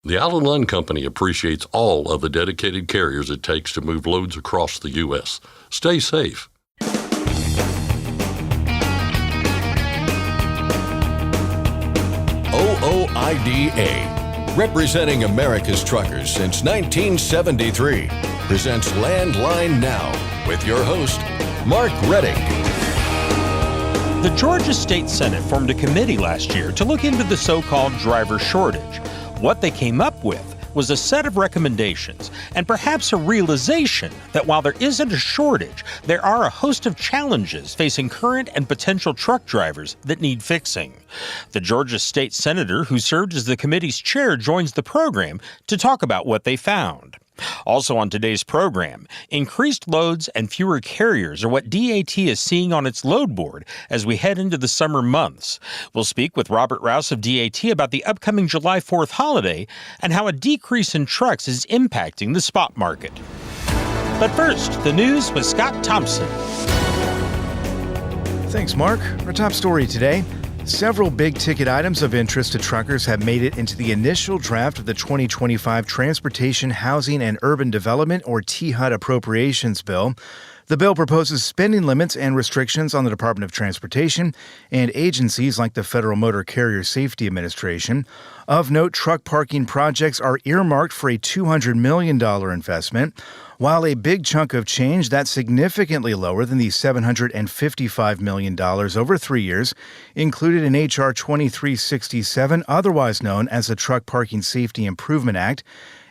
The Allen Line Company appreciates all of the dedicated carriers it takes to move loads across the U.S. Stay safe. OOIDA, representing America's truckers since 1973, presents Landline Now with your host, Mark Redding. The Georgia State Senate formed a committee last year to look into the so-called driver shortage. What they came up with was a set of recommendations and perhaps a realization that while there isn't a shortage, there are a host of challenges facing current and potential truck drivers that need fixing. The Georgia State Senator who served as the committee's chair joins the program to talk about what they found. Also on today's program, increased loads and fewer carriers are what DAT is seeing on its load board as we head into the summer months. We'll speak with Robert Rouse of DAT about the upcoming July 4th holiday and how a decrease in trucks is impacting the spot market. But first, the news with Scott Thompson. Thanks, Mark. Our top story today. Several big-ticket items of interest to truckers have made it into the initial draft of the 2025 Transportation, Housing, and Urban Development, or THUD, appropriations bill. The bill proposes spending limits and restrictions on the Department of Transportation and agencies like the Federal Motor Carrier Safety Administration. Of note, truck parking projects are earmarked for a $200 million investment, while a big chunk of change that's significantly lower than the $755 million over 3 years included in H.R. 2367, otherwise known as the Truck Parking Safety Improvement Act.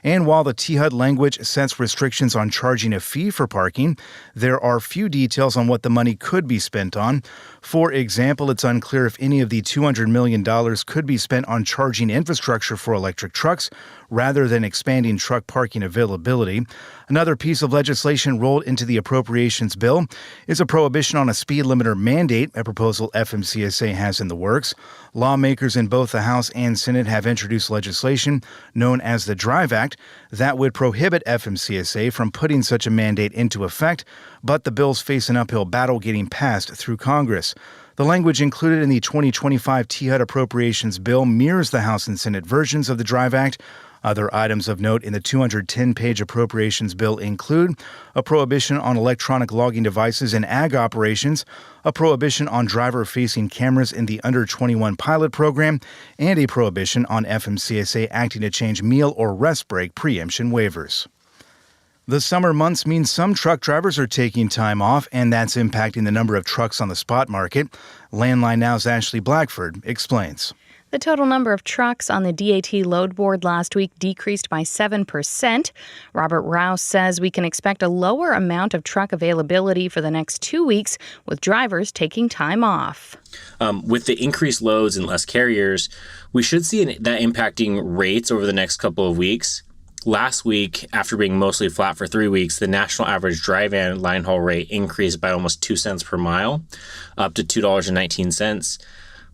And while the THUD language sets restrictions on charging a fee for parking, there are few details on what the money could be spent on. For example, it's unclear if any of the $200 million could be spent on charging infrastructure for electric trucks rather than expanding truck parking availability. Another piece of legislation rolled into the appropriations bill is a prohibition on a speed limiter mandate, a proposal FMCSA has in the works. Lawmakers in both the House and Senate have introduced legislation known as the DRIVE Act that would prohibit FMCSA from putting such a mandate into effect, but the bills face an uphill battle getting passed through Congress. The language included in the 2025 THUD appropriations bill mirrors the House and Senate versions of the DRIVE Act. Other items of note in the 210-page appropriations bill include a prohibition on electronic logging devices in ag operations, a prohibition on driver-facing cameras in the under-21 pilot program, and a prohibition on FMCSA acting to change meal or rest break preemption waivers. The summer months mean some truck drivers are taking time off, and that's impacting the number of trucks on the spot market. Landline Now's Ashley Blackford explains. The total number of trucks on the DAT load board last week decreased by 7%. Robert Rouse says we can expect a lower amount of truck availability for the next 2 weeks, with drivers taking time off. With the increased loads and less carriers, we should see that impacting rates over the next couple of weeks. Last week, after being mostly flat for 3 weeks, the national average dry van line haul rate increased by almost 2 cents per mile, up to $2.19.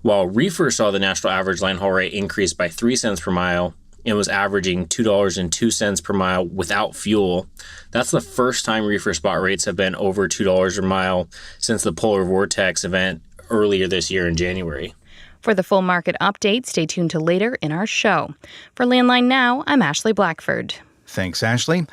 While reefer saw the national average line haul rate increase by 3 cents per mile and was averaging $2.02 per mile without fuel. That's the first time reefer spot rates have been over $2 a mile since the polar vortex event earlier this year in January. For the full market update, stay tuned to later in our show. For Landline Now, I'm Ashley Blackford. Thanks, Ashley.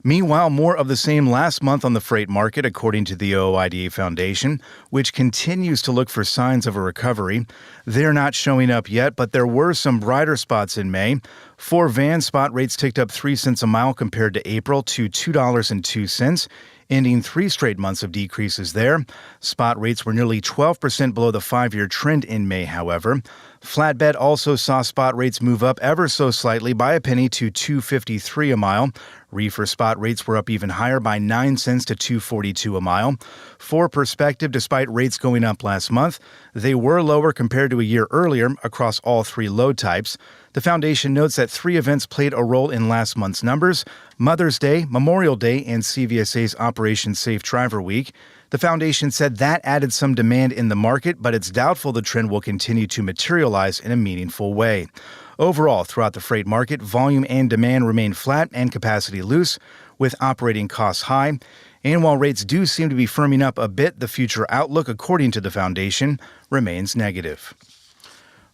Meanwhile, more of the same last month on the freight market, according to the OOIDA Foundation, which continues to look for signs of a recovery. They're not showing up yet, but there were some brighter spots in May. For van spot rates ticked up 3 cents a mile compared to April to $2.02, ending 3 straight months of decreases there. Spot rates were nearly 12% below the 5-year trend in May, however. Flatbed also saw spot rates move up ever so slightly by a penny to $2.53 a mile. Reefer spot rates were up even higher by 9 cents to $2.42 a mile. For perspective, despite rates going up last month, they were lower compared to a year earlier across all 3 load types. The foundation notes that 3 events played a role in last month's numbers: Mother's Day, Memorial Day, and CVSA's Operation Safe Driver Week. The foundation said that added some demand in the market, but it's doubtful the trend will continue to materialize in a meaningful way. Overall, throughout the freight market, volume and demand remain flat and capacity loose, with operating costs high. And while rates do seem to be firming up a bit, the future outlook, according to the foundation, remains negative.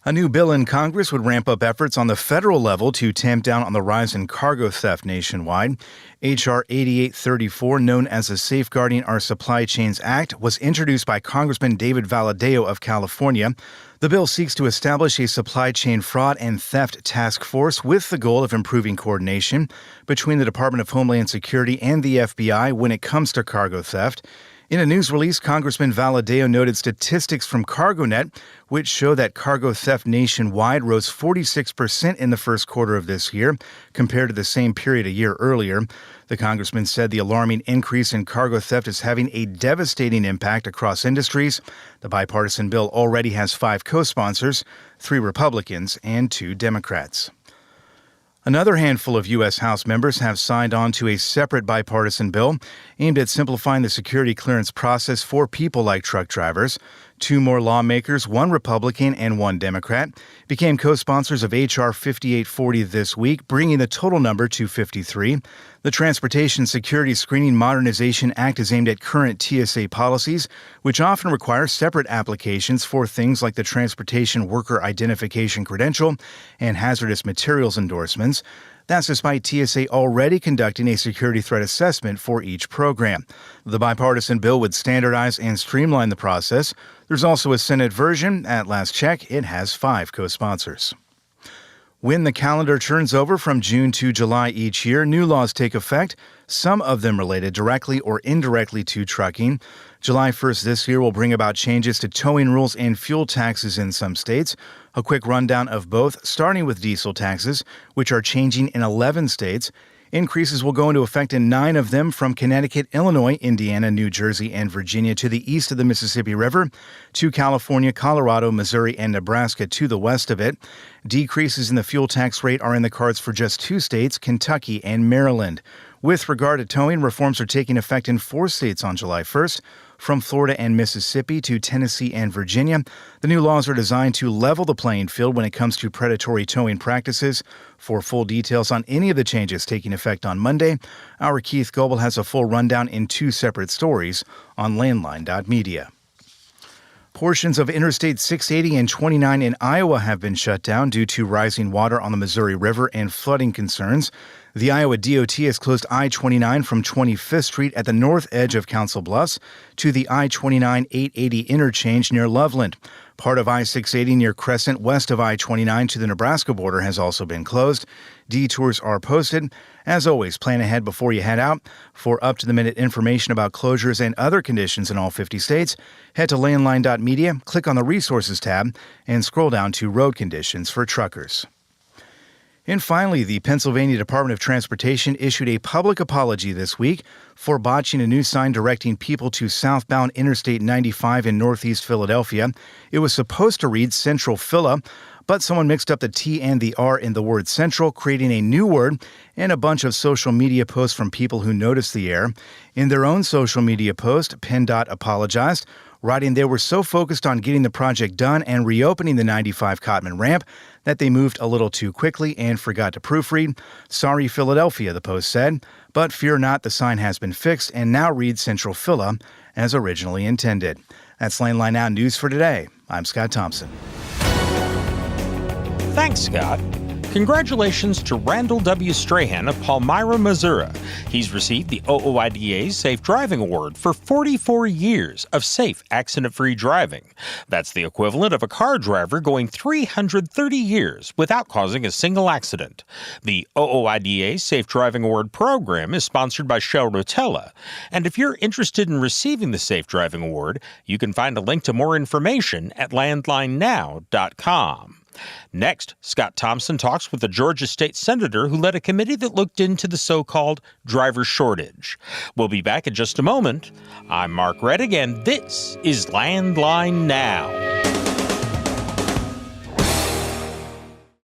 A new bill in Congress would ramp up efforts on the federal level to tamp down on the rise in cargo theft nationwide. H.R. 8834, known as the Safeguarding Our Supply Chains Act, was introduced by Congressman David Valadao of California. The bill seeks to establish a supply chain fraud and theft task force with the goal of improving coordination between the Department of Homeland Security and the FBI when it comes to cargo theft. In a news release, Congressman Valadao noted statistics from CargoNet, which show that cargo theft nationwide rose 46% in the first quarter of this year compared to the same period a year earlier. The congressman said the alarming increase in cargo theft is having a devastating impact across industries. The bipartisan bill already has 5 co-sponsors, 3 Republicans and 2 Democrats. Another handful of U.S. House members have signed on to a separate bipartisan bill aimed at simplifying the security clearance process for people like truck drivers. 2 more lawmakers, 1 Republican and 1 Democrat, became co-sponsors of H.R. 5840 this week, bringing the total number to 53. The Transportation Security Screening Modernization Act is aimed at current TSA policies, which often require separate applications for things like the Transportation Worker Identification Credential and hazardous materials endorsements. That's despite TSA already conducting a security threat assessment for each program. The bipartisan bill would standardize and streamline the process. There's also a Senate version. At last check, it has 5 co-sponsors. When the calendar turns over from June to July each year, new laws take effect, some of them related directly or indirectly to trucking. July 1st this year will bring about changes to towing rules and fuel taxes in some states. A quick rundown of both, starting with diesel taxes, which are changing in 11 states. Increases will go into effect in 9 of them, from Connecticut, Illinois, Indiana, New Jersey, and Virginia to the east of the Mississippi River, to California, Colorado, Missouri, and Nebraska to the west of it. Decreases in the fuel tax rate are in the cards for just 2 states, Kentucky and Maryland. With regard to towing, reforms are taking effect in 4 states on July 1st. From Florida and Mississippi to Tennessee and Virginia, the new laws are designed to level the playing field when it comes to predatory towing practices. For full details on any of the changes taking effect on Monday, our Keith Goebel has a full rundown in 2 separate stories on landline.media. Portions of Interstate 680 and 29 in Iowa have been shut down due to rising water on the Missouri River and flooding concerns. The Iowa DOT has closed I-29 from 25th Street at the north edge of Council Bluffs to the I-29-880 interchange near Loveland. Part of I-680 near Crescent west of I-29 to the Nebraska border has also been closed. Detours are posted. As always, plan ahead before you head out. For up-to-the-minute information about closures and other conditions in all 50 states, head to landline.media, click on the Resources tab, and scroll down to Road Conditions for truckers. And finally, the Pennsylvania Department of Transportation issued a public apology this week for botching a new sign directing people to southbound Interstate 95 in northeast Philadelphia. It was supposed to read Central Phila, but someone mixed up the T and the R in the word central, creating a new word and a bunch of social media posts from people who noticed the error. In their own social media post, PennDOT apologized, writing they were so focused on getting the project done and reopening the 95 Cotman ramp that they moved a little too quickly and forgot to proofread. Sorry, Philadelphia, the post said, but fear not, the sign has been fixed and now reads Central Phila as originally intended. That's Landline Now News for today. I'm Scott Thompson. Thanks, Scott. Congratulations to Randall W. Strahan of Palmyra, Missouri. He's received the OOIDA's Safe Driving Award for 44 years of safe, accident-free driving. That's the equivalent of a car driver going 330 years without causing a single accident. The OOIDA's Safe Driving Award program is sponsored by Shell Rotella, and if you're interested in receiving the Safe Driving Award, you can find a link to more information at landlinenow.com. Next, Scott Thompson talks with a Georgia state senator who led a committee that looked into the so-called driver shortage. We'll be back in just a moment. I'm Mark Reddick, and this is Landline Now.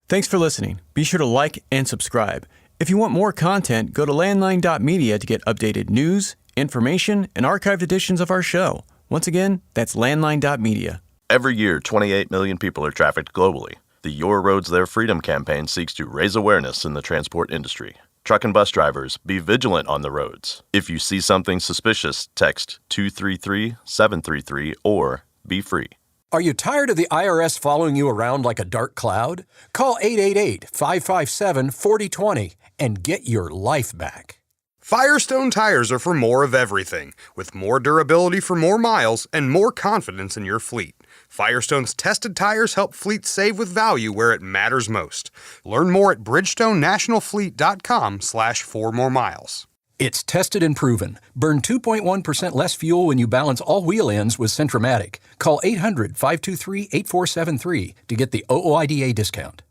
Thanks for listening. Be sure to like and subscribe. If you want more content, go to landline.media to get updated news, information, and archived editions of our show. Once again, that's landline.media. Every year, 28 million people are trafficked globally. The Your Roads, Their Freedom campaign seeks to raise awareness in the transport industry. Truck and bus drivers, be vigilant on the roads. If you see something suspicious, text 233-733 or be free. Are you tired of the IRS following you around like a dark cloud? Call 888-557-4020 and get your life back. Firestone tires are for more of everything, with more durability for more miles and more confidence in your fleet. Firestone's tested tires help fleets save with value where it matters most. Learn more at bridgestonenationalfleet.com/4moremiles. It's tested and proven. Burn 2.1% less fuel when you balance all wheel ends with Centromatic. Call 800-523-8473 to get the OOIDA discount.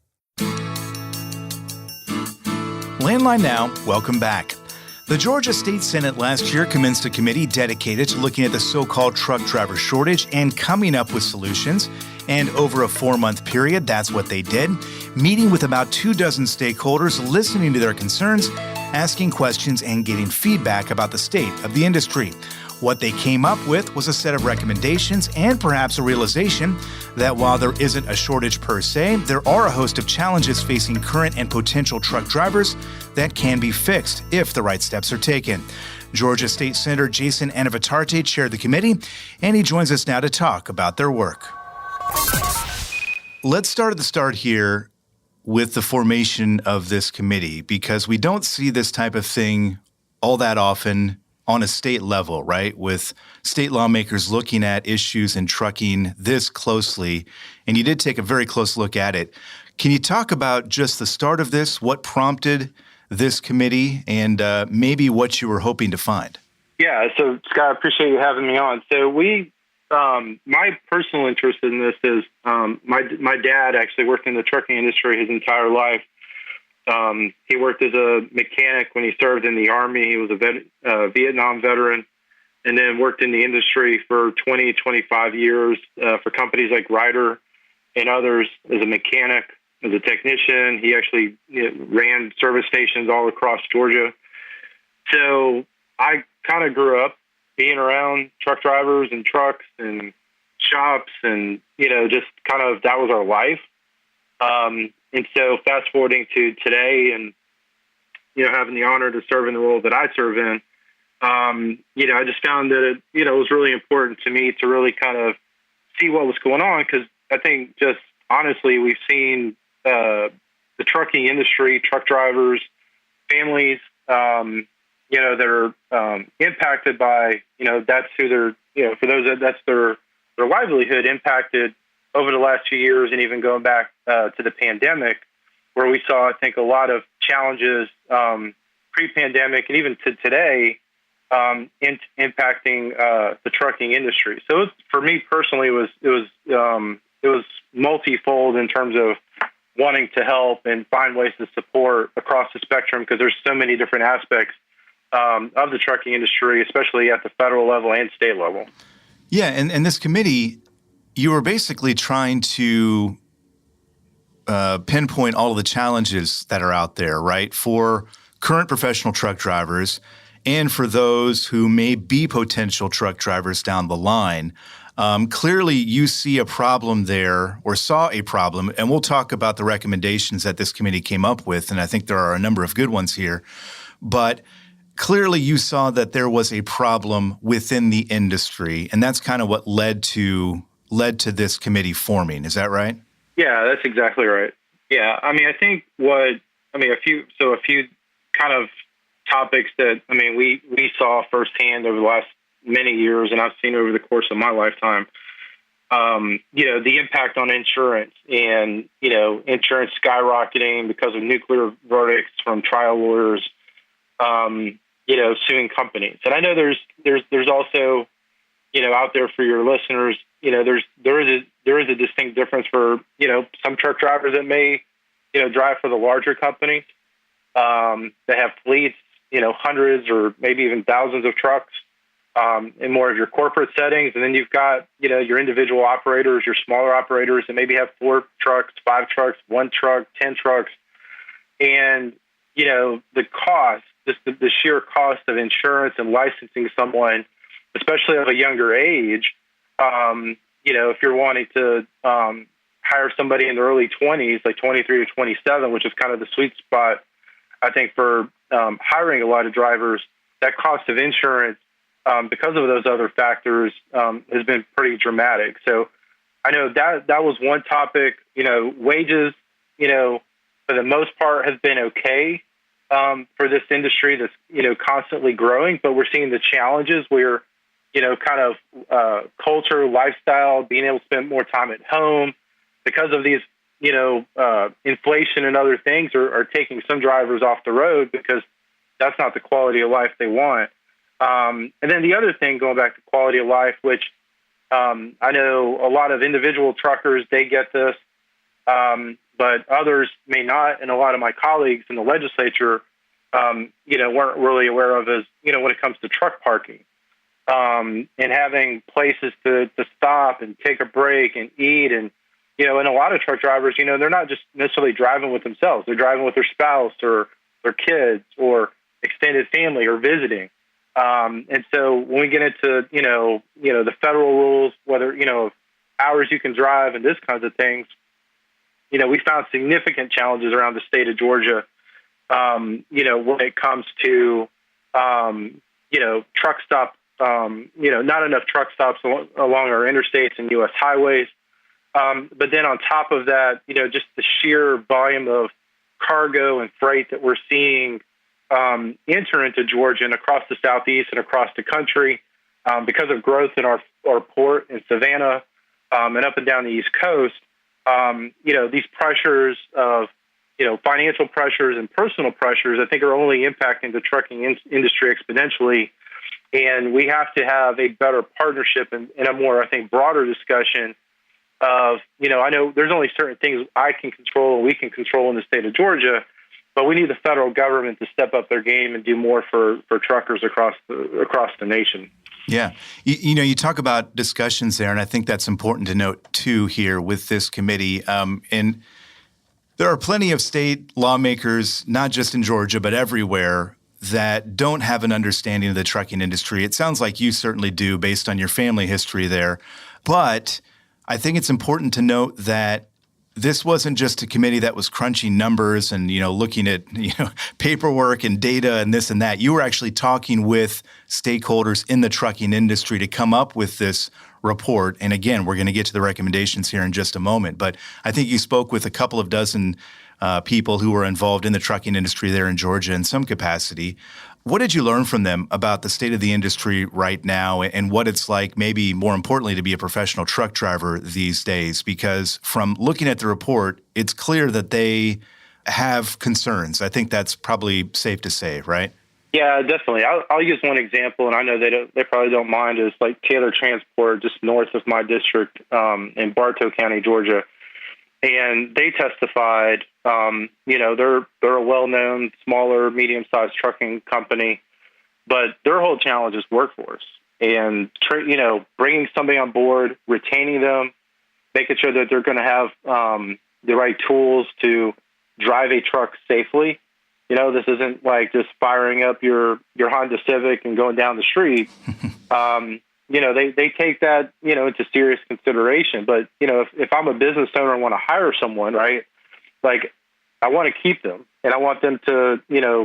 Landline Now, welcome back. The Georgia State Senate last year commenced a committee dedicated to looking at the so-called truck driver shortage and coming up with solutions. And over a 4-month period, that's what they did, meeting with about 24 stakeholders, listening to their concerns, asking questions, and getting feedback about the state of the industry. What they came up with was a set of recommendations and perhaps a realization that while there isn't a shortage per se, there are a host of challenges facing current and potential truck drivers that can be fixed if the right steps are taken. Georgia State Senator Jason Anavitarte chaired the committee, and he joins us now to talk about their work. Let's start at the start here with the formation of this committee, because we don't see this type of thing all that often on a state level, right? With state lawmakers looking at issues in trucking this closely, and you did take a very close look at it. Can you talk about just the start of this, what prompted this committee, and maybe what you were hoping to find? Yeah, so Scott, I appreciate you having me on. So my personal interest in this is my dad actually worked in the trucking industry his entire life. He worked as a mechanic when he served in the Army. He was a Vietnam veteran, and then worked in the industry for 25 years for companies like Ryder and others as a mechanic, as a technician. He actually ran service stations all across Georgia. So I kind of grew up being around truck drivers and trucks and shops, and, just kind of that was our life. And so fast forwarding to today and, having the honor to serve in the role that I serve in, I just found that it was really important to me to really kind of see what was going on, because I think just honestly, we've seen the trucking industry, truck drivers, families, that are impacted by, that's who they're, for those that's their livelihood impacted over the last few years, and even going back to the pandemic, where we saw, I think, a lot of challenges pre-pandemic and even to today impacting the trucking industry. So for me personally, it was multifold in terms of wanting to help and find ways to support across the spectrum, because there's so many different aspects of the trucking industry, especially at the federal level and state level. Yeah, and this committee, you were basically trying to pinpoint all of the challenges that are out there, right, for current professional truck drivers and for those who may be potential truck drivers down the line. Clearly, you see a problem there, or saw a problem, and we'll talk about the recommendations that this committee came up with, and I think there are a number of good ones here. But clearly, you saw that there was a problem within the industry, and that's kind of what led to this committee forming. Is that right? Yeah, that's exactly right. Yeah, I mean, I think a few kind of topics that, we saw firsthand over the last many years, and I've seen over the course of my lifetime, the impact on insurance and, insurance skyrocketing because of nuclear verdicts from trial lawyers, suing companies. And I know there's also, out there for your listeners, there is a distinct difference for, some truck drivers that may, drive for the larger companies, that have fleets, hundreds or maybe even thousands of trucks, in more of your corporate settings. And then you've got, your individual operators, your smaller operators that maybe have 4 trucks, 5 trucks, 1 truck, 10 trucks. And, the cost, just the sheer cost of insurance and licensing someone, especially at a younger age, if you're wanting to hire somebody in the early 20s, like 23 to 27, which is kind of the sweet spot, I think, for hiring a lot of drivers, that cost of insurance, because of those other factors, has been pretty dramatic. So I know that was one topic. Wages, for the most part, have been okay for this industry that's constantly growing. But we're seeing the challenges where kind of culture, lifestyle, being able to spend more time at home because of these inflation and other things are taking some drivers off the road because that's not the quality of life they want. And then the other thing, going back to quality of life, which I know a lot of individual truckers, they get this, but others may not. And a lot of my colleagues in the legislature, weren't really aware of is, when it comes to truck parking and having places to stop and take a break and eat. And, and a lot of truck drivers, they're not just necessarily driving with themselves. They're driving with their spouse or their kids or extended family or visiting. And so when we get into, the federal rules, whether, hours you can drive and this kinds of things, we found significant challenges around the state of Georgia, when it comes to, truck stop, not enough truck stops along our interstates and U.S. highways. But then on top of that, just the sheer volume of cargo and freight that we're seeing enter into Georgia and across the Southeast and across the country because of growth in our port in Savannah and up and down the East Coast. These pressures of, financial pressures and personal pressures, I think are only impacting the trucking industry exponentially. And we have to have a better partnership and a more, I think, broader discussion of, I know there's only certain things I can control and we can control in the state of Georgia, but we need the federal government to step up their game and do more for truckers across the nation. Yeah. You talk about discussions there, and I think that's important to note, too, here with this committee. And there are plenty of state lawmakers, not just in Georgia, but everywhere, that don't have an understanding of the trucking industry. It sounds like you certainly do based on your family history there. But I think it's important to note that this wasn't just a committee that was crunching numbers and, looking at, paperwork and data and this and that. You were actually talking with stakeholders in the trucking industry to come up with this report. And again, we're going to get to the recommendations here in just a moment. But I think you spoke with a couple of dozen people who were involved in the trucking industry there in Georgia in some capacity. What did you learn from them about the state of the industry right now and what it's like, maybe more importantly, to be a professional truck driver these days? Because from looking at the report, it's clear that they have concerns. I think that's probably safe to say, right? Yeah, definitely. I'll use one example, and I know they probably don't mind, is like Taylor Transport, just north of my district in Bartow County, Georgia. And they testified, they're a well-known, smaller, medium-sized trucking company, but their whole challenge is workforce and, bringing somebody on board, retaining them, making sure that they're going to have the right tools to drive a truck safely. This isn't like just firing up your Honda Civic and going down the street. They take that, into serious consideration. But, if I'm a business owner and want to hire someone, right, like I want to keep them and I want them to,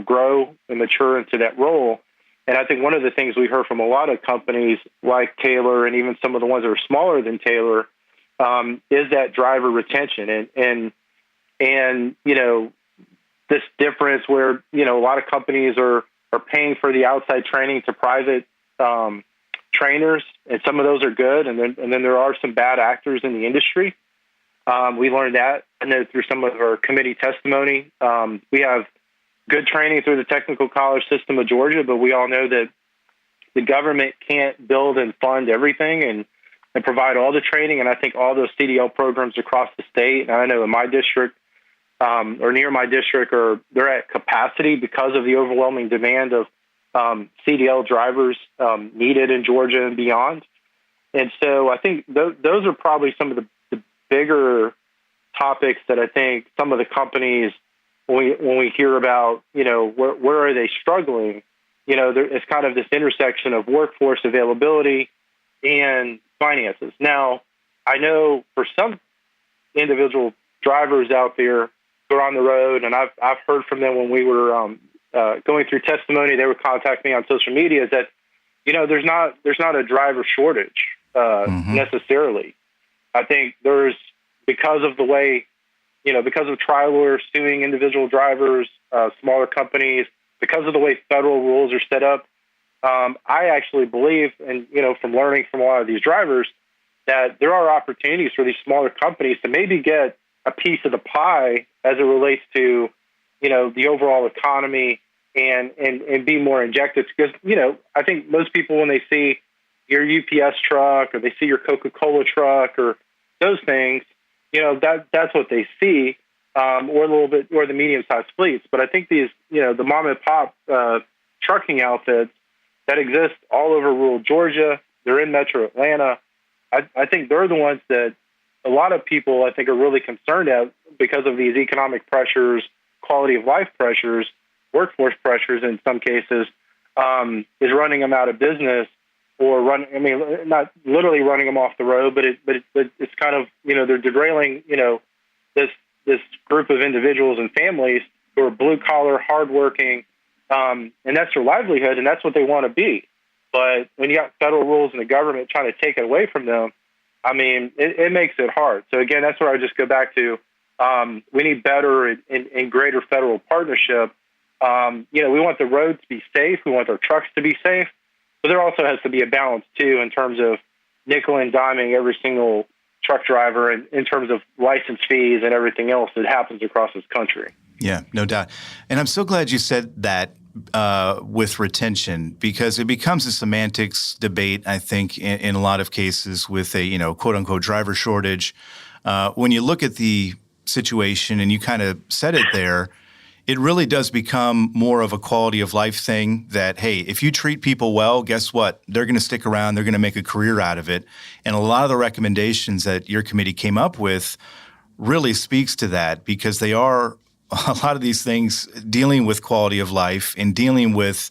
grow and mature into that role. And I think one of the things we heard from a lot of companies like Taylor and even some of the ones that are smaller than Taylor is that driver retention and this difference where, a lot of companies are paying for the outside training to private trainers, and some of those are good, and then there are some bad actors in the industry. We learned that, and then through some of our committee testimony, we have good training through the technical college system of Georgia, but we all know that the government can't build and fund everything and provide all the training. And I think all those CDL programs across the state, and I know in my district or near my district, they're at capacity because of the overwhelming demand of CDL drivers needed in Georgia and beyond. And so I think those are probably some of the bigger topics that I think some of the companies, when we hear about, where are they struggling, it's kind of this intersection of workforce availability and finances. Now, I know for some individual drivers out there who are on the road, and I've heard from them when we were going through testimony, they would contact me on social media, is that, there's not a driver shortage necessarily. I think because of the way, because of trial lawyers suing individual drivers, smaller companies, because of the way federal rules are set up, I actually believe, and from learning from a lot of these drivers, that there are opportunities for these smaller companies to maybe get a piece of the pie as it relates to, the overall economy and be more injected. Because, I think most people, when they see your UPS truck or they see your Coca-Cola truck or those things, that's what they see, or the medium-sized fleets. But I think these, the mom and pop trucking outfits that exist all over rural Georgia, they're in metro Atlanta. I think they're the ones that a lot of people, I think, are really concerned at because of these economic pressures, quality of life pressures, workforce pressures in some cases, is running them out of business or not literally running them off the road, but it's kind of, they're derailing, this group of individuals and families who are blue collar, hardworking, and that's their livelihood, and that's what they want to be. But when you got federal rules and the government trying to take it away from them, it makes it hard. So again, that's where I just go back to, we need better and greater federal partnership. We want the roads to be safe. We want our trucks to be safe. But there also has to be a balance, too, in terms of nickel and diming every single truck driver and in terms of license fees and everything else that happens across this country. Yeah, no doubt. And I'm so glad you said that with retention, because it becomes a semantics debate, I think, in a lot of cases with a, quote-unquote driver shortage. When you look at the situation, and you kind of said it there, it really does become more of a quality of life thing that, hey, if you treat people well, guess what? They're going to stick around. They're going to make a career out of it. And a lot of the recommendations that your committee came up with really speaks to that, because they are a lot of these things dealing with quality of life and dealing with,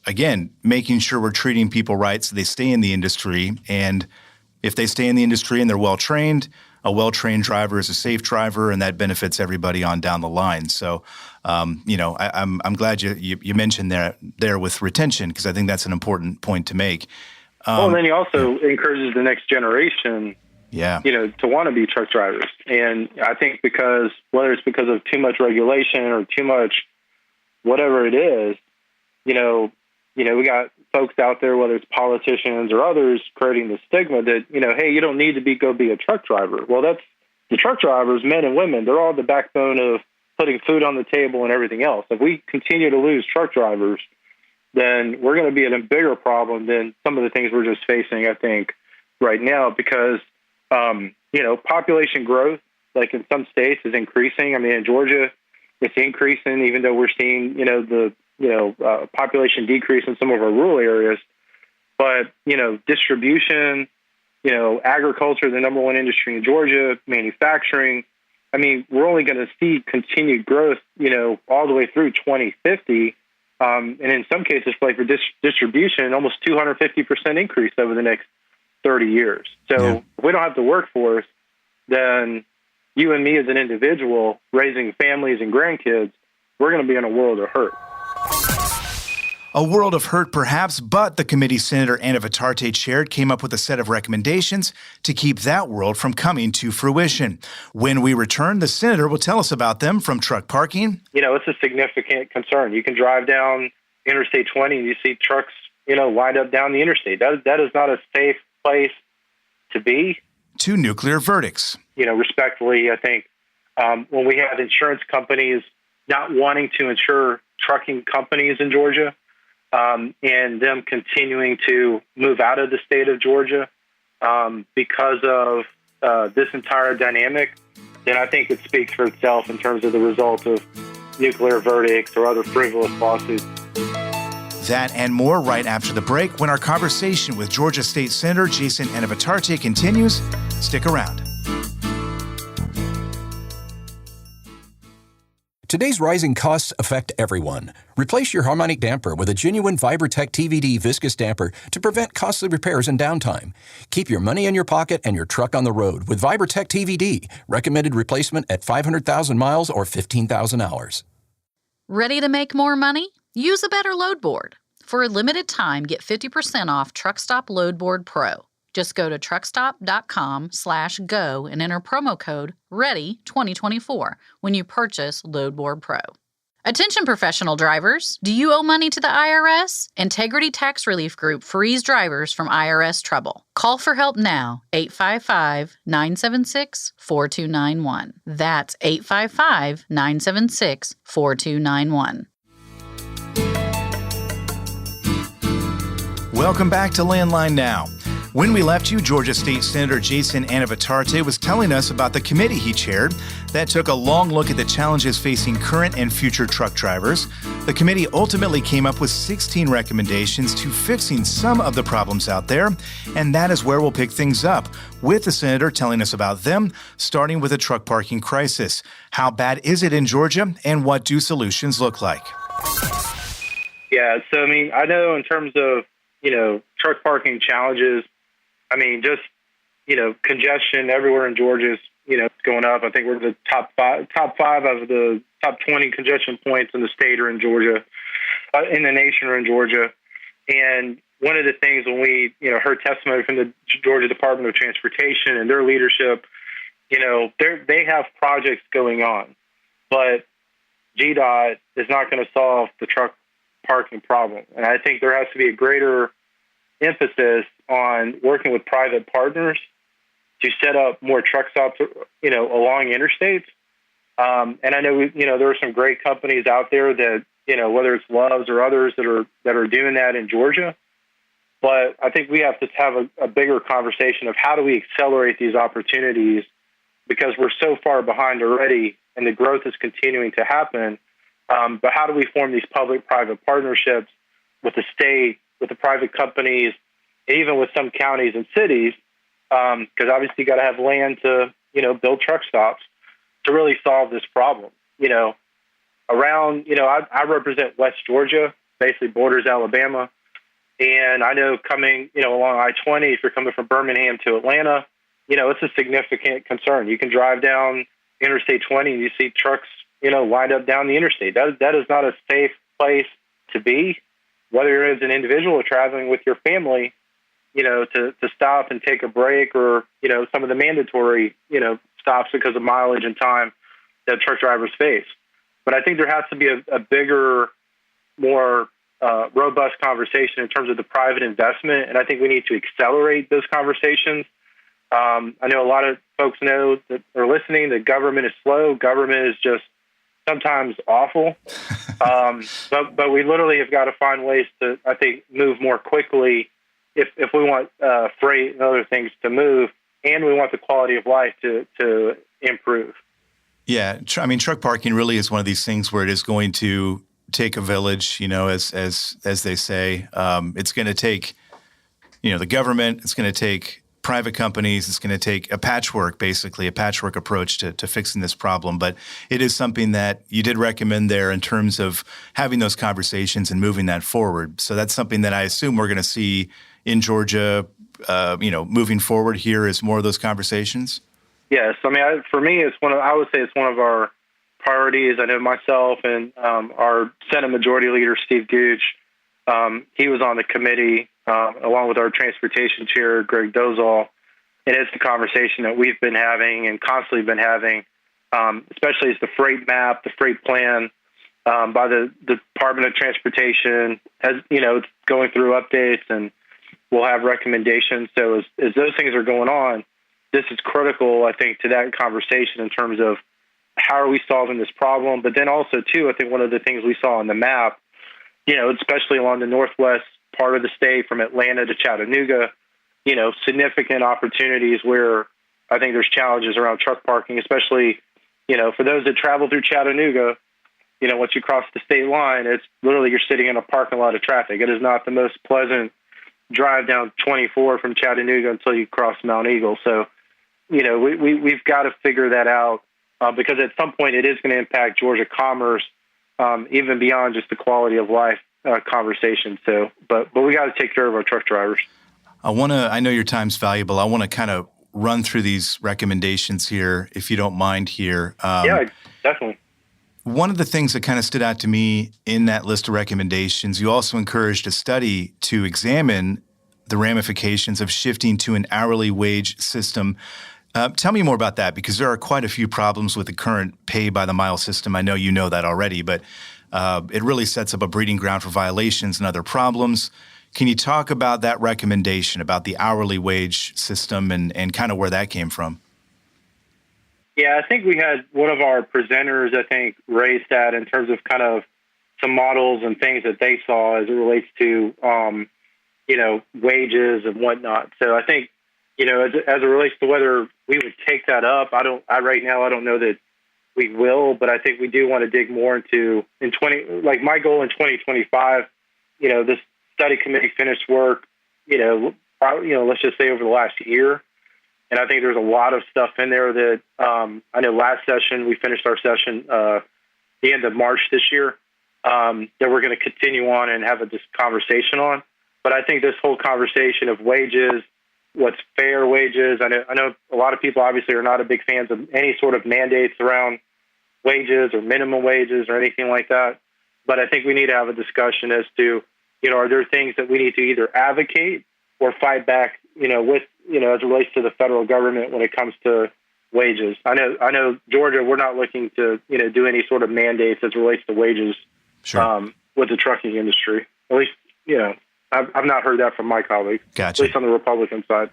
again, making sure we're treating people right so they stay in the industry. And if they stay in the industry and they're well-trained, a well-trained driver is a safe driver, and that benefits everybody on down the line. So, I'm glad you mentioned there with retention, because I think that's an important point to make. And then he also encourages the next generation, to want to be truck drivers. And I think whether it's because of too much regulation or too much whatever it is, we got folks out there, whether it's politicians or others, creating the stigma that, hey, you don't need to go be a truck driver. Well, that's the truck drivers, men and women. They're all the backbone of putting food on the table and everything else. If we continue to lose truck drivers, then we're going to be in a bigger problem than some of the things we're just facing, I think, right now, because, population growth, like in some states, is increasing. In Georgia, it's increasing, even though we're seeing, population decrease in some of our rural areas. But, distribution, agriculture, the number one industry in Georgia, manufacturing. We're only going to see continued growth, all the way through 2050. And in some cases, like for distribution, almost 250% increase over the next 30 years. So if we don't have the workforce, then you and me as an individual raising families and grandkids, we're going to be in a world of hurt. A world of hurt, perhaps, but the committee Senator Anna Vitarte chaired came up with a set of recommendations to keep that world from coming to fruition. When we return, the senator will tell us about them, from truck parking. It's a significant concern. You can drive down Interstate 20 and you see trucks, lined up down the interstate. That is not a safe place to be. To nuclear verdicts. Respectfully, I think when we have insurance companies not wanting to insure trucking companies in Georgia, and them continuing to move out of the state of Georgia because of this entire dynamic, then I think it speaks for itself in terms of the result of nuclear verdicts or other frivolous lawsuits. That and more right after the break, when our conversation with Georgia State Senator Jason Anna Vitarte continues. Stick around. Today's rising costs affect everyone. Replace your harmonic damper with a genuine VibraTech TVD viscous damper to prevent costly repairs and downtime. Keep your money in your pocket and your truck on the road with VibraTech TVD. Recommended replacement at 500,000 miles or 15,000 hours. Ready to make more money? Use a better load board. For a limited time, get 50% off Truck Stop Load Board Pro. Just go to truckstop.com/go and enter promo code READY2024 when you purchase Loadboard Pro. Attention professional drivers, do you owe money to the IRS? Integrity Tax Relief Group frees drivers from IRS trouble. Call for help now, 855-976-4291. That's 855-976-4291. Welcome back to Landline Now. When we left you, Georgia State Senator Jason Anavatarte was telling us about the committee he chaired that took a long look at the challenges facing current and future truck drivers. The committee ultimately came up with 16 recommendations to fixing some of the problems out there, and that is where we'll pick things up, with the senator telling us about them, starting with a truck parking crisis. How bad is it in Georgia, and what do solutions look like? Yeah, so I know in terms of, truck parking challenges, just, congestion everywhere in Georgia is, it's going up. I think we're the top five of the top 20 congestion points in the state are in Georgia, in the nation are in Georgia. And one of the things when we, heard testimony from the Georgia Department of Transportation and their leadership, they have projects going on, but GDOT is not going to solve the truck parking problem. And I think there has to be a greater emphasis on working with private partners to set up more truck stops, along interstates. And I know, there are some great companies out there that, whether it's Love's or others that are doing that in Georgia. But I think we have to have a bigger conversation of how do we accelerate these opportunities, because we're so far behind already and the growth is continuing to happen. But how do we form these public-private partnerships with the state, with the private companies, even with some counties and cities? Because obviously you got to have land to, build truck stops to really solve this problem. I represent West Georgia, basically borders Alabama. And I know coming, along I-20, if you're coming from Birmingham to Atlanta, it's a significant concern. You can drive down Interstate 20 and you see trucks, lined up down the interstate. That is not a safe place to be, whether you're as an individual or traveling with your family, to stop and take a break, or, some of the mandatory, stops because of mileage and time that truck drivers face. But I think there has to be a bigger, more robust conversation in terms of the private investment, and I think we need to accelerate those conversations. I know a lot of folks know that are listening that government is slow. Government is just sometimes awful. But we literally have got to find ways to, I think, move more quickly if we want freight and other things to move, and we want the quality of life to improve. Yeah, truck parking really is one of these things where it is going to take a village, as they say. It's going to take, the government. It's going to take private companies. It's going to take a patchwork approach to fixing this problem. But it is something that you did recommend there in terms of having those conversations and moving that forward. So that's something that I assume we're going to see in Georgia, moving forward here is more of those conversations. Yes. For me, I would say it's one of our priorities. I know myself and our Senate Majority Leader, Steve Gooch, he was on the committee along with our Transportation Chair, Greg Dozal. And it's a conversation that we've been having and constantly been having, especially as the freight map, the freight plan by the Department of Transportation has, it's going through updates, and we'll have recommendations. So as those things are going on, this is critical, I think, to that conversation in terms of how are we solving this problem. But then also, too, I think one of the things we saw on the map, especially along the northwest part of the state from Atlanta to Chattanooga, significant opportunities where I think there's challenges around truck parking, especially, for those that travel through Chattanooga, once you cross the state line, it's literally you're sitting in a parking lot of traffic. It is not the most pleasant drive down 24 from Chattanooga until you cross Mount Eagle. So, we've got to figure that out because at some point it is going to impact Georgia commerce, even beyond just the quality of life conversation. So, but we got to take care of our truck drivers. I know your time's valuable. I want to kind of run through these recommendations here, if you don't mind here. Yeah, definitely. One of the things that kind of stood out to me in that list of recommendations, you also encouraged a study to examine the ramifications of shifting to an hourly wage system. Tell me more about that, because there are quite a few problems with the current pay-by-the-mile system. I know you know that already, but it really sets up a breeding ground for violations and other problems. Can you talk about that recommendation about the hourly wage system and kind of where that came from? Yeah, I think we had one of our presenters, I think, raise that in terms of kind of some models and things that they saw as it relates to, wages and whatnot. So I think, as it relates to whether we would take that up, right now I don't know that we will, but I think we do want to dig more into my goal in 2025. This study committee finished work, let's just say over the last year. And I think there's a lot of stuff in there that I know last session, we finished our session the end of March this year, that we're going to continue on and have this conversation on. But I think this whole conversation of wages, what's fair wages, I know a lot of people obviously are not a big fans of any sort of mandates around wages or minimum wages or anything like that. But I think we need to have a discussion as to, are there things that we need to either advocate or fight back, with, as it relates to the federal government when it comes to wages. I know Georgia, we're not looking to, do any sort of mandates as it relates to wages. Sure. With the trucking industry. At least, I've not heard that from my colleagues. Gotcha. At least on the Republican side.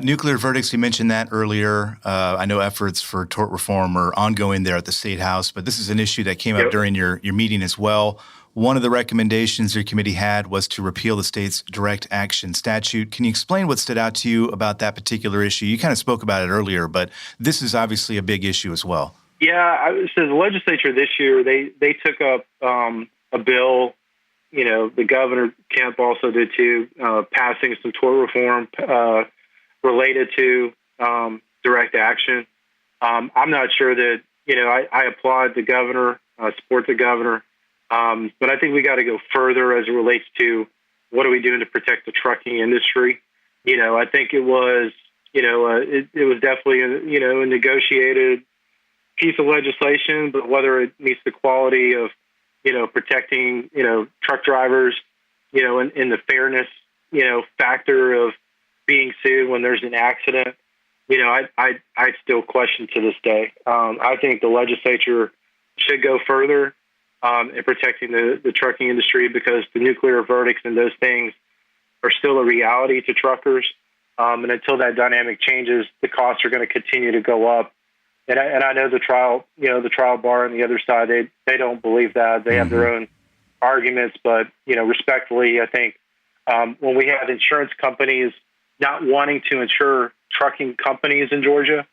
Nuclear verdicts, you mentioned that earlier. I know efforts for tort reform are ongoing there at the State House, but this is an issue that came up during your meeting as well. One of the recommendations your committee had was to repeal the state's direct action statute. Can you explain what stood out to you about that particular issue? You kind of spoke about it earlier, but this is obviously a big issue as well. Yeah, so the legislature this year, they took up a bill, the governor Kemp also did too, passing some tort reform related to direct action. I'm not sure that, I applaud the governor, support the governor, but I think we got to go further as it relates to what are we doing to protect the trucking industry. I think it was, it was definitely, a negotiated piece of legislation, but whether it meets the quality of, protecting, truck drivers, in the fairness, factor of being sued when there's an accident, I still question to this day. I think the legislature should go further in protecting the trucking industry, because the nuclear verdicts and those things are still a reality to truckers. And until that dynamic changes, the costs are going to continue to go up. And I know the trial bar on the other side, they don't believe that. They have their own arguments, but, respectfully, I think when we have insurance companies not wanting to insure trucking companies in Georgia,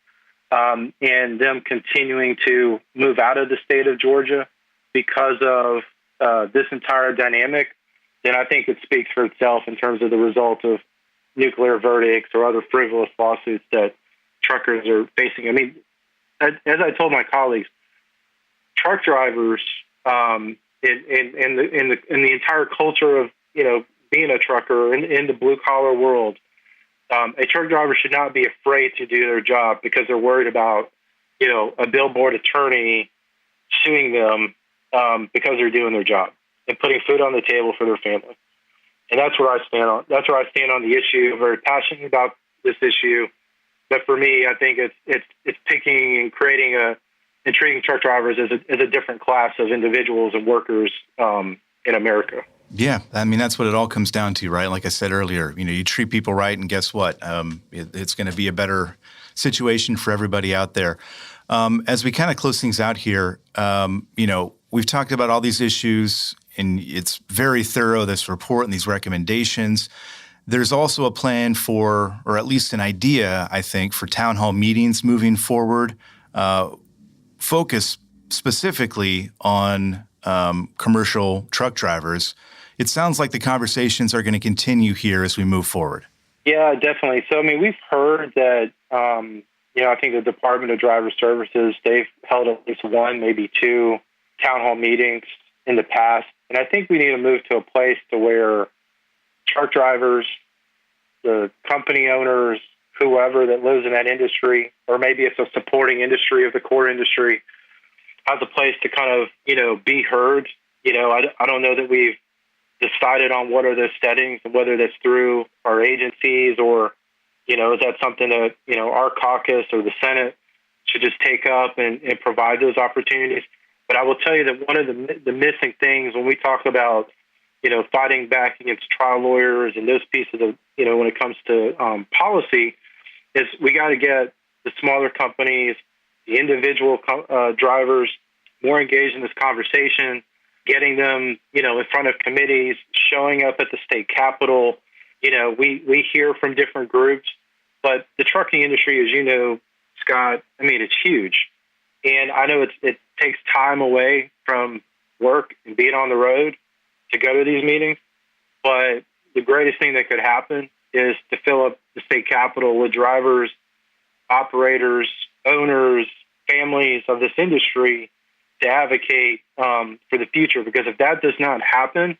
and them continuing to move out of the state of Georgia because of this entire dynamic, then I think it speaks for itself in terms of the result of nuclear verdicts or other frivolous lawsuits that truckers are facing. I mean, as I told my colleagues, truck drivers in the entire culture of being a trucker in the blue collar world, a truck driver should not be afraid to do their job because they're worried about a billboard attorney suing them because they're doing their job and putting food on the table for their family. And that's where I stand on. That's where I stand on the issue. I'm very passionate about this issue. But for me, I think it's picking and creating and treating truck drivers as a different class of individuals and workers in America. Yeah, I mean, that's what it all comes down to, right? Like I said earlier, you treat people right, and guess what? It's going to be a better situation for everybody out there. As we kind of close things out here, we've talked about all these issues, and it's very thorough, this report and these recommendations. There's also a plan for, or at least an idea, I think, for town hall meetings moving forward, focus specifically on commercial truck drivers. It sounds like the conversations are going to continue here as we move forward. Yeah, definitely. So, I mean, we've heard that, I think the Department of Driver Services, they've held at least one, maybe two town hall meetings in the past. And I think we need to move to a place to where truck drivers, the company owners, whoever that lives in that industry, or maybe it's a supporting industry of the core industry, has a place to kind of, be heard. I don't know that we've decided on what are those settings, and whether that's through our agencies or, is that something that, our caucus or the Senate should just take up and provide those opportunities. But I will tell you that one of the missing things when we talk about, fighting back against trial lawyers and those pieces of, when it comes to policy, is we got to get the smaller companies, the individual drivers more engaged in this conversation, getting them, in front of committees, showing up at the state capitol. We hear from different groups, but the trucking industry, as you know, Scott, it's huge. And I know it takes time away from work and being on the road to go to these meetings. But the greatest thing that could happen is to fill up the state capitol with drivers, operators, owners, families of this industry to advocate for the future. Because if that does not happen,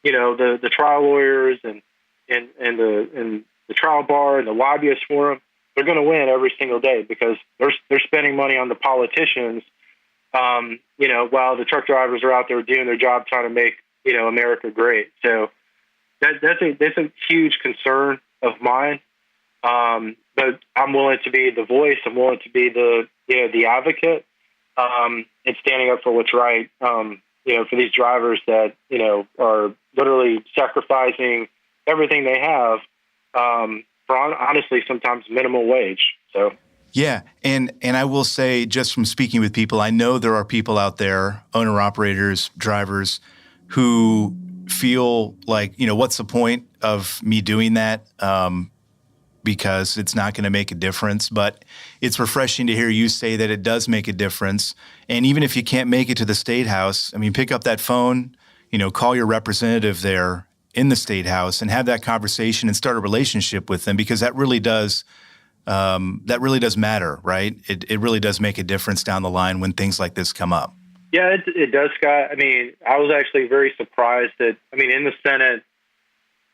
the trial lawyers and the trial bar and the lobbyists forum, they're going to win every single day because they're spending money on the politicians, while the truck drivers are out there doing their job trying to make, America great. So that's a huge concern of mine. But I'm willing to be the voice. I'm willing to be the advocate, and standing up for what's right, for these drivers that, are literally sacrificing everything they have, for honestly, sometimes minimal wage. So. Yeah, and I will say, just from speaking with people, I know there are people out there, owner-operators, drivers, who feel like, what's the point of me doing that? Because it's not going to make a difference. But it's refreshing to hear you say that it does make a difference. And even if you can't make it to the State House, pick up that phone, call your representative there in the State House and have that conversation and start a relationship with them, because that really does matter, right? It really does make a difference down the line when things like this come up. Yeah, it does, Scott. I was actually very surprised that, in the Senate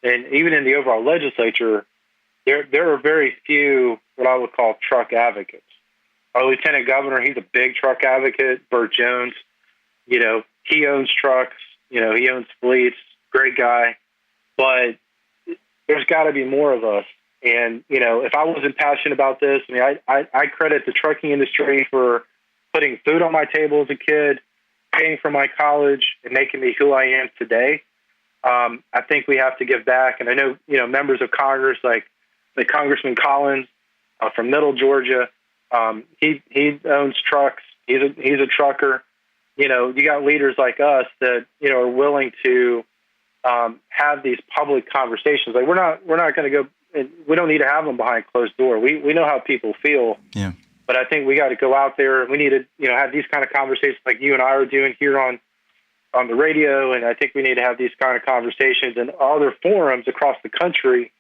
and even in the overall legislature, there are very few what I would call truck advocates. Our lieutenant governor, he's a big truck advocate. Burt Jones, he owns trucks, he owns fleets, great guy. But there's got to be more of us. And, if I wasn't passionate about this, I credit the trucking industry for putting food on my table as a kid, paying for my college, and making me who I am today. I think we have to give back. And I know, members of Congress, like Congressman Collins from Middle Georgia, he owns trucks. He's a trucker. You got leaders like us that, are willing to have these public conversations. Like we're not going to go. We don't need to have them behind closed door. We know how people feel. Yeah. But I think we got to go out there. We need to, have these kind of conversations like you and I are doing here on the radio. And I think we need to have these kind of conversations in other forums across the country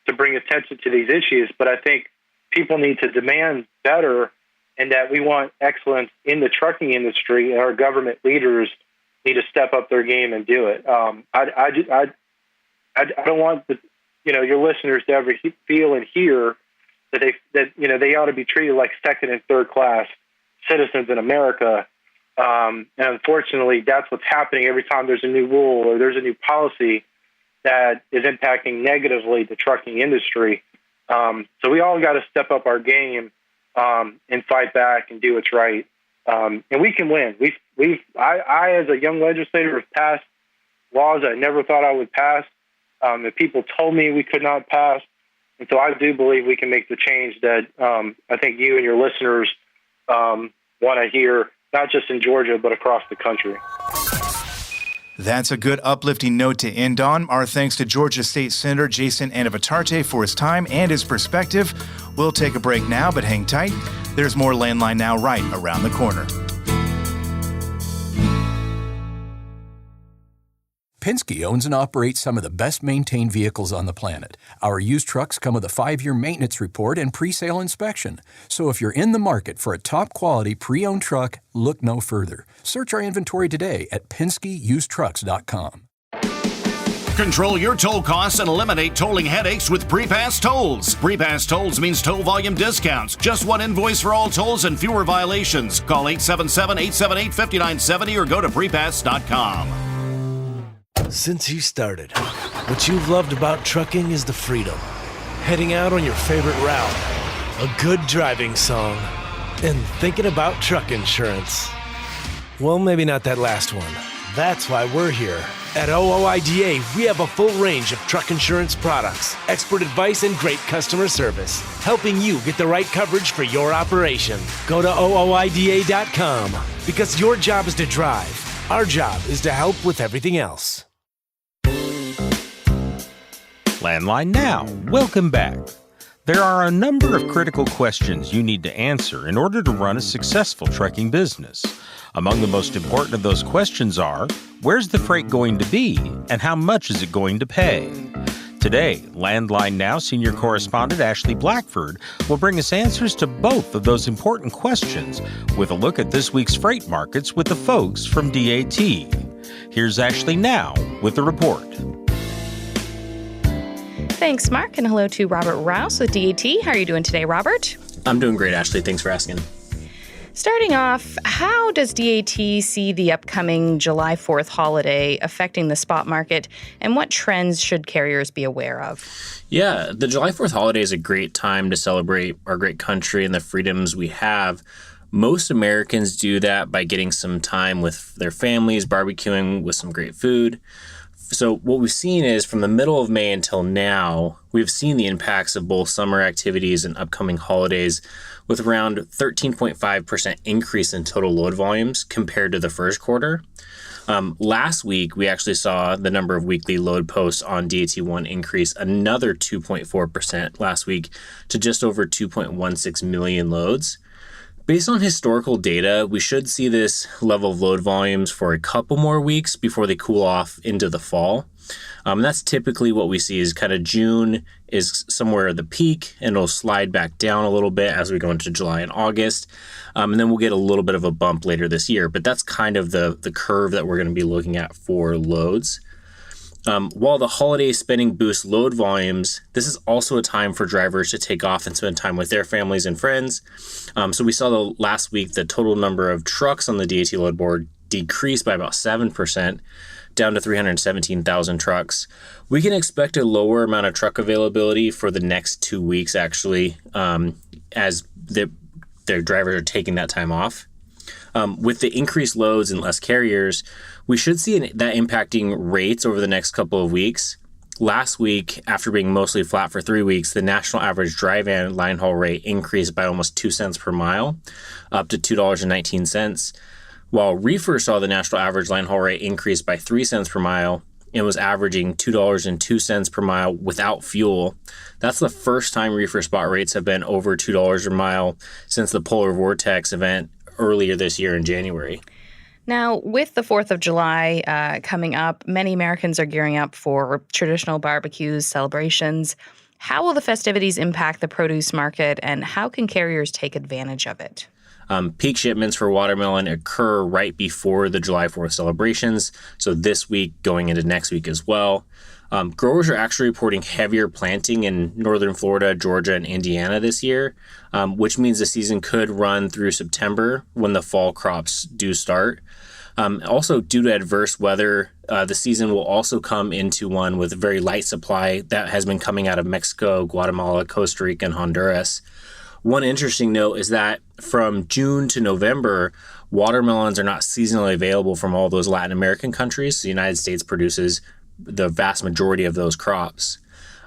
to bring attention to these issues. But I think people need to demand better, and that we want excellence in the trucking industry, and our government leaders need to step up their game and do it. I don't want your listeners to ever feel and hear that they ought to be treated like second and third class citizens in America. And unfortunately, that's what's happening every time there's a new rule or there's a new policy that is impacting negatively the trucking industry. So we all got to step up our game and fight back and do what's right. And we can win. I as a young legislator, have passed laws I never thought I would pass. That people told me we could not pass. And so I do believe we can make the change that I think you and your listeners want to hear, not just in Georgia, but across the country. That's a good uplifting note to end on. Our thanks to Georgia State Senator Jason Anavatarte for his time and his perspective. We'll take a break now, but hang tight. There's more Landline Now right around the corner. Penske owns and operates some of the best-maintained vehicles on the planet. Our used trucks come with a 5-year maintenance report and pre-sale inspection. So if you're in the market for a top-quality pre-owned truck, look no further. Search our inventory today at PenskeUsedTrucks.com. Control your toll costs and eliminate tolling headaches with Prepass Tolls. Prepass Tolls means toll volume discounts. Just one invoice for all tolls and fewer violations. Call 877-878-5970 or go to Prepass.com. Since you started, what you've loved about trucking is the freedom. Heading out on your favorite route, a good driving song, and thinking about truck insurance. Well, maybe not that last one. That's why we're here. At OOIDA, we have a full range of truck insurance products, expert advice, and great customer service, helping you get the right coverage for your operation. Go to OOIDA.com, because your job is to drive. Our job is to help with everything else. Landline Now, welcome back. There are a number of critical questions you need to answer in order to run a successful trucking business. Among the most important of those questions are, where's the freight going to be and how much is it going to pay? Today, Landline Now senior correspondent Ashley Blackford will bring us answers to both of those important questions with a look at this week's freight markets with the folks from DAT. Here's Ashley now with the report. Thanks, Mark, and hello to Robert Rouse with DAT. How are you doing today, Robert? I'm doing great, Ashley. Thanks for asking. Starting off, how does DAT see the upcoming July 4th holiday affecting the spot market, and what trends should carriers be aware of? Yeah, the July 4th holiday is a great time to celebrate our great country and the freedoms we have. Most Americans do that by getting some time with their families, barbecuing with some great food. So what we've seen is from the middle of May until now, we've seen the impacts of both summer activities and upcoming holidays with around 13.5% increase in total load volumes compared to the first quarter. Last week, we actually saw the number of weekly load posts on DAT1 increase another 2.4% last week to just over 2.16 million loads. Based on historical data, we should see this level of load volumes for a couple more weeks before they cool off into the fall. That's typically what we see is kind of June is somewhere at the peak, and it'll slide back down a little bit as we go into July and August. And then we'll get a little bit of a bump later this year. But that's kind of the curve that we're going to be looking at for loads. While the holiday spending boosts load volumes, this is also a time for drivers to take off and spend time with their families and friends. So we saw last week the total number of trucks on the DAT load board decreased by about 7%, down to 317,000 trucks. We can expect a lower amount of truck availability for the next 2 weeks, actually, as their drivers are taking that time off. With the increased loads and less carriers, we should see that impacting rates over the next couple of weeks. Last week, after being mostly flat for 3 weeks, the national average dry van line haul rate increased by almost 2 cents per mile, up to $2.19, while reefer saw the national average line haul rate increase by 3 cents per mile and was averaging $2.02 per mile without fuel. That's the first time reefer spot rates have been over $2 a mile since the polar vortex event earlier this year in January. Now, with the 4th of July coming up, many Americans are gearing up for traditional barbecues, celebrations. How will the festivities impact the produce market, and how can carriers take advantage of it? Peak shipments for watermelon occur right before the July 4th celebrations, so this week going into next week as well. Growers are actually reporting heavier planting in northern Florida, Georgia, and Indiana this year, which means the season could run through September when the fall crops do start. Also, due to adverse weather, the season will also come into one with a very light supply that has been coming out of Mexico, Guatemala, Costa Rica, and Honduras. One interesting note is that from June to November, watermelons are not seasonally available from all those Latin American countries. The United States produces the vast majority of those crops.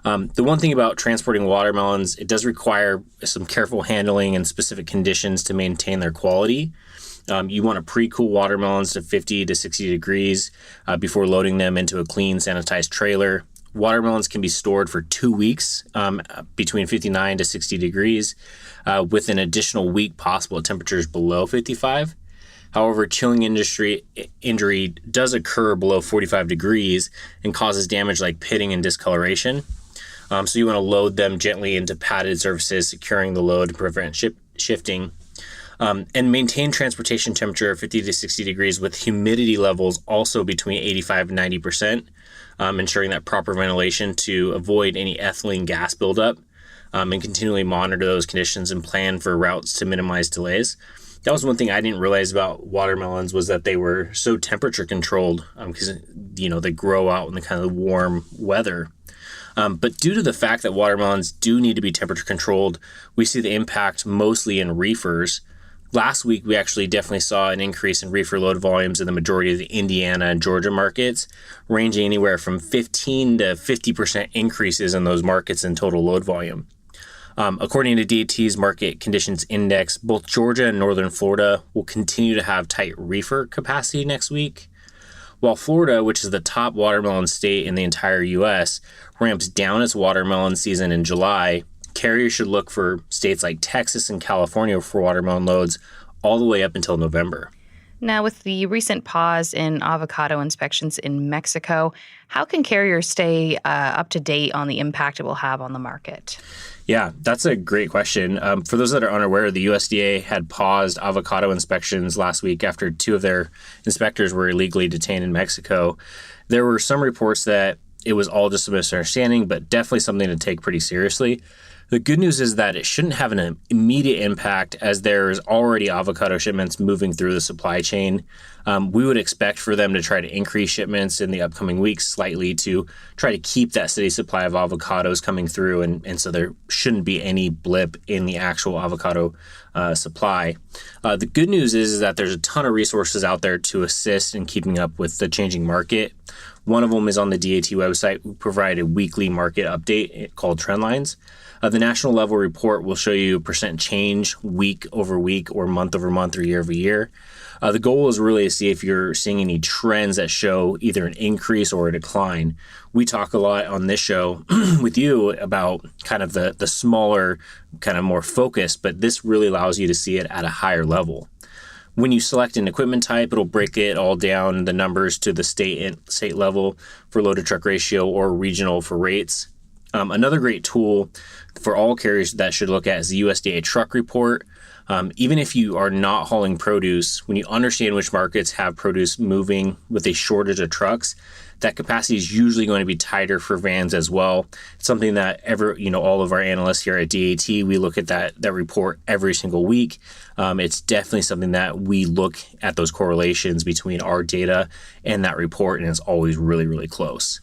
The one thing about transporting watermelons, it does require some careful handling and specific conditions to maintain their quality. You want to pre-cool watermelons to 50 to 60 degrees before loading them into a clean, sanitized trailer. Watermelons can be stored for 2 weeks between 59 to 60 degrees with an additional week possible at temperatures below 55. However, chilling injury does occur below 45 degrees and causes damage like pitting and discoloration. So you want to load them gently into padded surfaces, securing the load to prevent shifting. And maintain transportation temperature of 50 to 60 degrees with humidity levels also between 85 and 90%, ensuring that proper ventilation to avoid any ethylene gas buildup, and continually monitor those conditions and plan for routes to minimize delays. That was one thing I didn't realize about watermelons was that they were so temperature controlled because, they grow out in the kind of warm weather. But due to the fact that watermelons do need to be temperature controlled, we see the impact mostly in reefers. Last week, we actually definitely saw an increase in reefer load volumes in the majority of the Indiana and Georgia markets, ranging anywhere from 15 to 50% increases in those markets in total load volume. According to DAT's Market Conditions Index, both Georgia and northern Florida will continue to have tight reefer capacity next week, while Florida, which is the top watermelon state in the entire U.S., ramps down its watermelon season in July. Carriers should look for states like Texas and California for watermelon loads all the way up until November. Now, with the recent pause in avocado inspections in Mexico, how can carriers stay up to date on the impact it will have on the market? Yeah, that's a great question. For those that are unaware, the USDA had paused avocado inspections last week after 2 of their inspectors were illegally detained in Mexico. There were some reports that it was all just a misunderstanding, but definitely something to take pretty seriously. The good news is that it shouldn't have an immediate impact as there's already avocado shipments moving through the supply chain. We would expect for them to try to increase shipments in the upcoming weeks slightly to try to keep that steady supply of avocados coming through. And so there shouldn't be any blip in the actual avocado supply. The good news is that there's a ton of resources out there to assist in keeping up with the changing market. One of them is on the DAT website. We provide a weekly market update called Trendlines. The national level report will show you percent change week over week or month over month or year over year. The goal is really to see if you're seeing any trends that show either an increase or a decline. We talk a lot on this show with you about kind of the smaller, kind of more focused, but this really allows you to see it at a higher level. When you select an equipment type, it'll break it all down, the numbers to the state level for load to truck ratio or regional for rates. Another great tool for all carriers that should look at is the USDA truck report. Even if you are not hauling produce, when you understand which markets have produce moving with a shortage of trucks, that capacity is usually going to be tighter for vans as well. It's something that all of our analysts here at DAT, we look at that report every single week. It's definitely something that we look at those correlations between our data and that report, and it's always really, really close.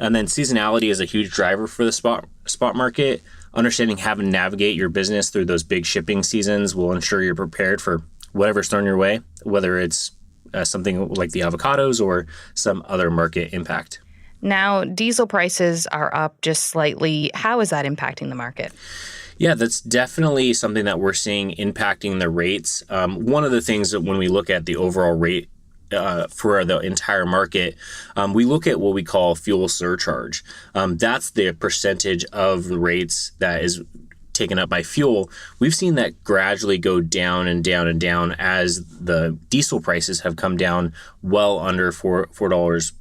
And then seasonality is a huge driver for the spot market. Understanding how to navigate your business through those big shipping seasons will ensure you're prepared for whatever's thrown your way, whether it's something like the avocados or some other market impact. Now, diesel prices are up just slightly. How is that impacting the market? Yeah, that's definitely something that we're seeing impacting the rates. One of the things that when we look at the overall rate for the entire market, we look at what we call fuel surcharge. That's the percentage of the rates that is taken up by fuel. We've seen that gradually go down and down and down as the diesel prices have come down well under $4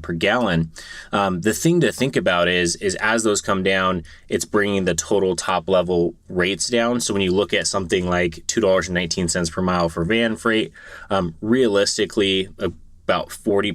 per gallon. The thing to think about is as those come down, it's bringing the total top level rates down. So when you look at something like $2.19 per mile for van freight, realistically, about 40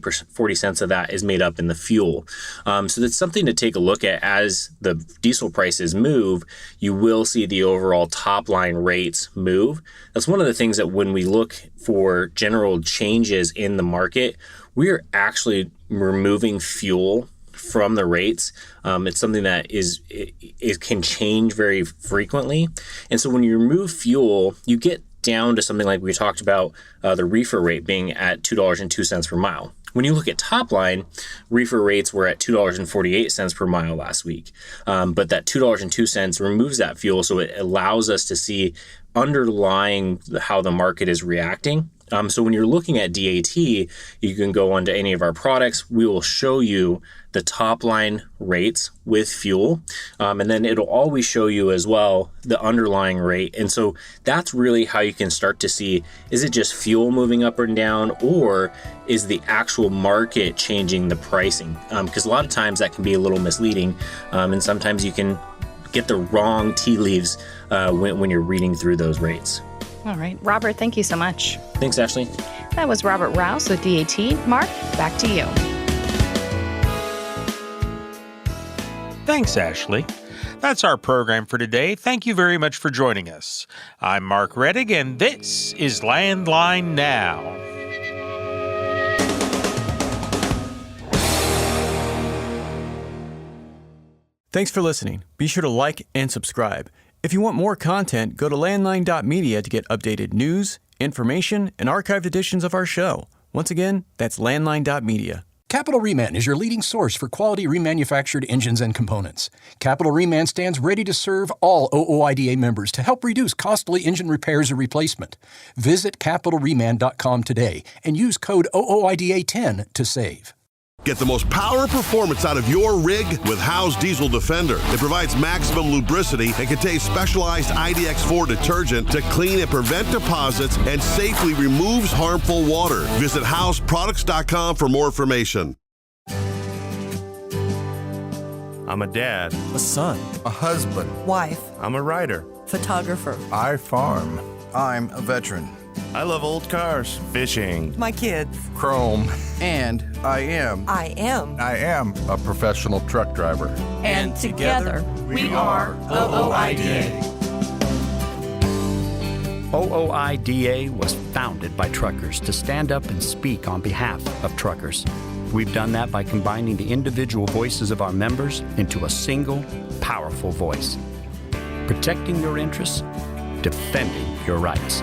cents of that is made up in the fuel. So that's something to take a look at as the diesel prices move. You will see the overall top line rates move. That's one of the things that when we look for general changes in the market, we are actually removing fuel from the rates. It's something that it can change very frequently. And so when you remove fuel, you get down to something like we talked about the reefer rate being at $2.02 per mile. When you look at top line, reefer rates were at $2.48 per mile last week. But that $2.02 removes that fuel, so it allows us to see underlying how the market is reacting. So when you're looking at DAT, you can go onto any of our products. We will show you the top line rates with fuel. And then it'll always show you as well the underlying rate. And so that's really how you can start to see, is it just fuel moving up and down, or is the actual market changing the pricing? Because a lot of times that can be a little misleading. And sometimes you can get the wrong tea leaves when you're reading through those rates. All right. Robert, thank you so much. Thanks, Ashley. That was Robert Rouse with DAT. Mark, back to you. Thanks, Ashley. That's our program for today. Thank you very much for joining us. I'm Mark Rettig, and this is Landline Now. Thanks for listening. Be sure to like and subscribe. If you want more content, go to landline.media to get updated news, information, and archived editions of our show. Once again, that's landline.media. Capital Reman is your leading source for quality remanufactured engines and components. Capital Reman stands ready to serve all OOIDA members to help reduce costly engine repairs or replacement. Visit capitalreman.com today and use code OOIDA10 to save. Get the most power and performance out of your rig with Howe's Diesel Defender. It provides maximum lubricity and contains specialized IDX4 detergent to clean and prevent deposits and safely removes harmful water. Visit HowesProducts.com for more information. I'm a dad, a son, a husband, wife, I'm a writer, photographer. I farm. I'm a veteran. I love old cars, fishing, my kids, chrome, and I am a professional truck driver. And together we are OOIDA. OOIDA was founded by truckers to stand up and speak on behalf of truckers. We've done that by combining the individual voices of our members into a single, powerful voice. Protecting your interests, defending your rights.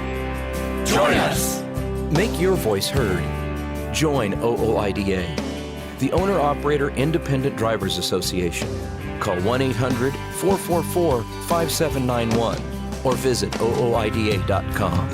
Join us! Make your voice heard. Join OOIDA, the Owner-Operator Independent Drivers Association. Call 1-800-444-5791 or visit OOIDA.com.